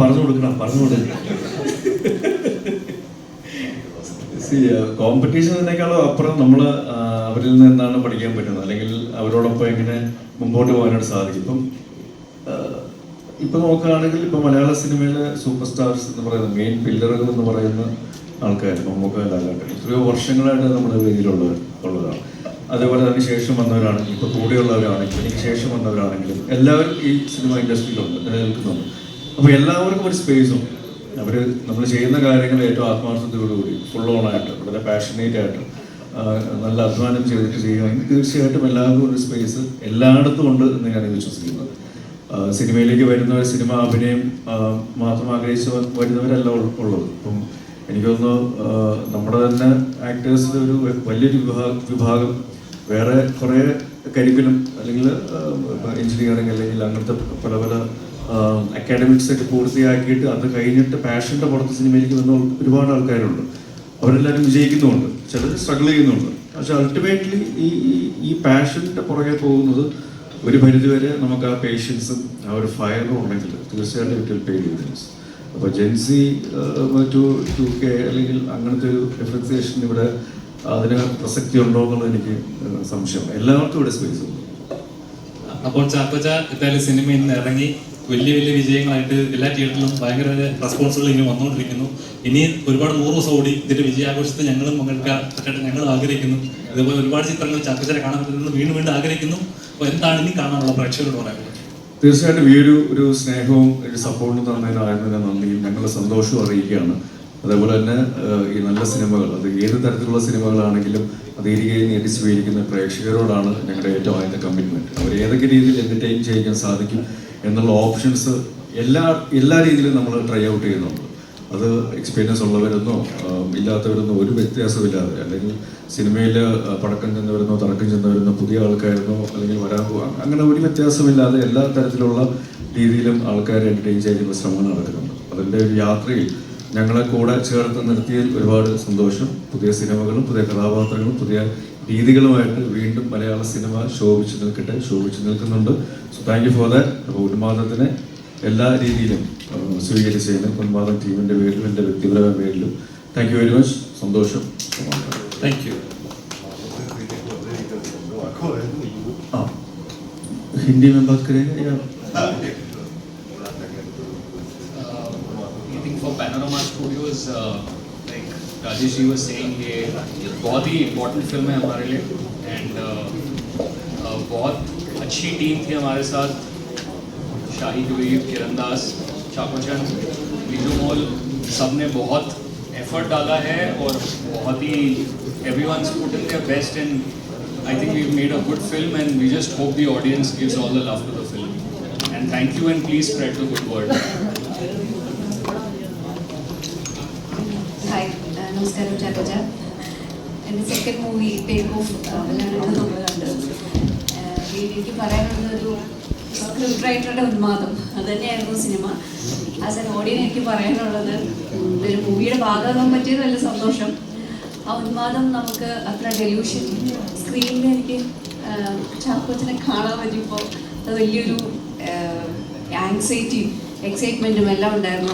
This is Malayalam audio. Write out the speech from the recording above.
പറഞ്ഞു കൊടുക്കണം. കോമ്പറ്റീഷനേക്കാളും അപ്പുറം നമ്മൾ അവരിൽ നിന്ന് എന്താണ് പഠിക്കാൻ പറ്റുന്നത്, അല്ലെങ്കിൽ അവരോടൊപ്പം എങ്ങനെ മുമ്പോട്ട് പോകാനായിട്ട് സാധിക്കും. ഇപ്പം നോക്കുകയാണെങ്കിൽ ഇപ്പം മലയാള സിനിമയിലെ സൂപ്പർ സ്റ്റാർസ് എന്ന് പറയുന്ന മെയിൻ പില്ലറുകൾ എന്ന് പറയുന്ന ആൾക്കാർ നമുക്ക് ലാലേട്ടൻ എത്രയോ വർഷങ്ങളായിട്ട് നമ്മുടെ വേദിയിലുള്ളതാണ്. അതേപോലെ തന്നെ ശേഷം വന്നവരാണെങ്കിലും ഇപ്പോൾ കൂടെയുള്ളവരാണെങ്കിലും എനിക്ക് ശേഷം വന്നവരാണെങ്കിലും എല്ലാവരും ഈ സിനിമ ഇൻഡസ്ട്രിയിലുണ്ട്, നിലനിൽക്കുന്നുണ്ട്. അപ്പോൾ എല്ലാവർക്കും ഒരു സ്പേസും അവർ നമ്മൾ ചെയ്യുന്ന കാര്യങ്ങൾ ഏറ്റവും ആത്മാർത്ഥതയോടുകൂടി ഫുൾ ഓണായിട്ട് വളരെ പാഷനേറ്റ് ആയിട്ട് നല്ല അധ്വാനം ചെയ്തിട്ട് ചെയ്യുകയാണെങ്കിൽ തീർച്ചയായിട്ടും എല്ലാവർക്കും ഒരു സ്പേസ് എല്ലായിടത്തും ഉണ്ട് എന്ന് ഞാൻ വിശ്വസിക്കുന്നത്. സിനിമയിലേക്ക് വരുന്നവർ സിനിമ അഭിനയം മാത്രം ആഗ്രഹിച്ച് വരുന്നവരല്ല ഉള്ളത്. ഇപ്പം എനിക്ക് തോന്നുന്നു നമ്മുടെ തന്നെ ആക്ടേഴ്സിൻ്റെ ഒരു വലിയൊരു വിഭാഗം വേറെ കുറേ കരിക്കുലം അല്ലെങ്കിൽ എഞ്ചിനീയറിംഗ് അല്ലെങ്കിൽ അങ്ങനത്തെ പല പല അക്കാഡമിക്സ് ഒക്കെ പൂർത്തിയാക്കിയിട്ട് അത് കഴിഞ്ഞിട്ട് പാഷൻ്റെ പുറത്ത് സിനിമയിലേക്ക് വന്ന ഒരുപാട് ആൾക്കാരുണ്ട്. അവരെല്ലാവരും വിജയിക്കുന്നുമുണ്ട്, ചിലർ സ്ട്രഗിൾ ചെയ്യുന്നുണ്ട്. പക്ഷെ അൾട്ടിമേറ്റ്ലി ഈ പാഷൻ്റെ പുറകെ പോകുന്നത് ഒരു പരിധിവരെ നമുക്ക് ആ പേഷ്യൻസും ആ ഒരു ഫയറും ഉണ്ടെങ്കിൽ തീർച്ചയായിട്ടും ഇറ്റ് വിൽ പേ ഡിവിഡൻസ്. അപ്പോൾ ജെൻസി 2K അല്ലെങ്കിൽ അങ്ങനത്തെ ഒരു ഡിഫറൻസിയേഷൻ ഇവിടെ അതിന് പ്രസക്തി ഉണ്ടോ എന്നുള്ളത് എനിക്ക് സംശയം. എല്ലാവർക്കും ഇവിടെ സ്പേസ് ഉണ്ട്. അപ്പോൾ ചാക്കോച്ച എന്തായാലും സിനിമ ഇന്ന് ഇറങ്ങി വലിയ വലിയ വിജയങ്ങളായിട്ട് എല്ലാ തിയേറ്ററിലും ഭയങ്കര റെസ്പോൺസുകൾ ഇനി വന്നുകൊണ്ടിരിക്കുന്നു. ഇനി ഒരുപാട് 100 ദിവസം ഓടി ഇതിന്റെ വിജയാഘോഷത്തെ ഞങ്ങളും പങ്കെടുക്കാൻ ഞങ്ങൾ ആഗ്രഹിക്കുന്നു. ഇതുപോലെ ഒരുപാട് ചിത്രങ്ങൾ ചാക്കോച്ചനെ കാണാൻ പറ്റുന്നത് വീണ്ടും ആഗ്രഹിക്കുന്നു. അപ്പോൾ എന്താണ് ഇനി കാണാനുള്ള പ്രേക്ഷകരോട് പറയാനുള്ളത്? തീർച്ചയായിട്ടും ഈ ഒരു സ്നേഹവും ഒരു സപ്പോർട്ടും തന്നതിനായിരുന്നതിന് നന്ദിയും ഞങ്ങളുടെ സന്തോഷവും അറിയിക്കുകയാണ്. അതേപോലെ തന്നെ ഈ നല്ല സിനിമകൾ, അത് ഏത് തരത്തിലുള്ള സിനിമകളാണെങ്കിലും അത് നേടി സ്വീകരിക്കുന്ന പ്രേക്ഷകരോടാണ് ഞങ്ങളുടെ ഏറ്റവും ആദ്യത്തെ കമ്മിറ്റ്മെൻറ്റ്. അവർ ഏതൊക്കെ രീതിയിൽ എൻ്റർടൈൻ ചെയ്യിക്കാൻ സാധിക്കും എന്നുള്ള ഓപ്ഷൻസ് എല്ലാ രീതിയിലും നമ്മൾ ട്രൈ ഔട്ട് ചെയ്യുന്നുണ്ട്. അത് എക്സ്പീരിയൻസ് ഉള്ളവരെന്നോ ഇല്ലാത്തവരെന്നോ ഒരു വ്യത്യാസമില്ലാതെ, അല്ലെങ്കിൽ സിനിമയിൽ പടക്കം ചെന്നവരെന്നോ തറക്കം ചെന്നവരെന്നോ പുതിയ ആൾക്കാരെന്നോ അല്ലെങ്കിൽ വരാൻ പോകാം, അങ്ങനെ ഒരു വ്യത്യാസമില്ലാതെ എല്ലാ തരത്തിലുള്ള രീതിയിലും ആൾക്കാരെ എൻ്റർടൈൻ ചെയ്യുന്ന ശ്രമങ്ങൾ നടക്കുന്നുണ്ട്. അതിൻ്റെ ഒരു യാത്രയിൽ ഞങ്ങളെ കൂടെ ചേർത്ത് നിർത്തിയതിൽ ഒരുപാട് സന്തോഷം. പുതിയ സിനിമകളും പുതിയ കഥാപാത്രങ്ങളും പുതിയ രീതികളുമായിട്ട് വീണ്ടും മലയാള സിനിമ ശോഭിച്ചു നിൽക്കുന്നുണ്ട്. So thank you for that. അപ്പോൾ ഉന്മാദത്തിനെ എല്ലാ രീതിയിലും സ്വീകരിച്ചതിന് ഉന്മാദം ടീമിൻ്റെ പേരിലും എൻ്റെ വ്യക്തിപരമായ പേരിലും താങ്ക് യു വെരി മച്ച്. സന്തോഷം. Thank you. हिंदी में बात करेंगे या for Panorama Studios, like Rajesh ji was saying, ये बहुत ही इम्पोर्टेंट फिल्म है हमारे लिए एंड बहुत अच्छी टीम थी हमारे साथ. शाही कबीर, किरण दास, चाकोचन, लीजू मॉल, सब ने बहुत एफर्ट डाला है और बहुत ही everyone's put in their best and I think we've made a good film and we just hope the audience gives all the love to the film. And thank you and please spread the good word. Hi, നമസ്കാരം ചാക്കോച്ച. എൻ്റെ സെക്കൻഡ് മൂവി ടേക്ക് ഓഫ് കണ്ട് എനിക്ക് പറയാനുള്ളൊരു സ്ക്രിപ്റ്റ് റൈറ്ററുടെ ഉന്മാദം അത് തന്നെയായിരുന്നു സിനിമ. ആസ് എൻ ഓഡിയൻ എനിക്ക് പറയാനുള്ളത് ഒരു മൂവിയുടെ ഭാഗമാകാൻ പറ്റിയത് വലിയ സന്തോഷം. ആ ഉന്മാദം നമുക്ക് അത്ര ഡെലൂഷൻ സ്ക്രീനിൽ എനിക്ക് ചാക്കോച്ചനെ കാണാൻ പറ്റിയപ്പോൾ അത് വലിയൊരു ആങ്സൈറ്റിയും എക്സൈറ്റ്മെൻറ്റും എല്ലാം ഉണ്ടായിരുന്നു.